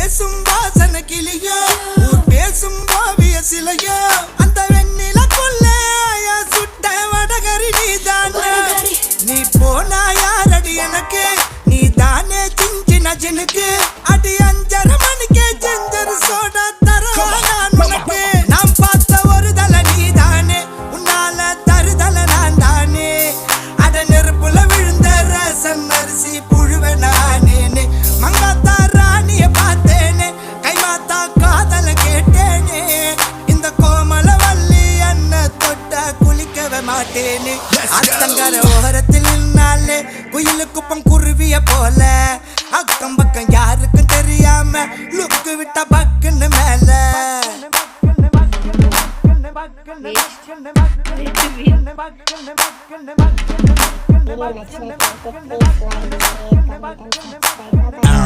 பேசும் வாசன கிளியோ ஊர் பேசும் ஓவிய சிலையோ அந்த வெண்ணில கொள்ளைய சுட்ட வடகரி நீதானே நீ போனா யாரடி எனக்கு நீ தானே சின்ன ஜினுக்கு அடி 5:30 மணிக்கே ஜெஞ்சர் சோடா தரவா நான் உனக்கு நாம் பார்த்த ஒரு தலை நீதானே உன்னால தருதல நான் தானே அட நெருப்புல விழுந்த ரசம் அரிசி புழுவ நானேனே மங்காத்தா ராணிய பார்த்தேனே கைமாத்தா காதல கேட்டேனே இந்த கோமல வள்ளி அண்ண தொட்ட குளிக்கவே மாட்டேனே அத்தங்கர ஓரத்தில் நின்னாலே குயிலு குப்பம் குருவிய போல அக்கம் பக்கம் யாருக்கும் தெரியாம லுக்கு விட்ட பக்குன்னு மேல Video next week. Please like, share, comment and subscribe.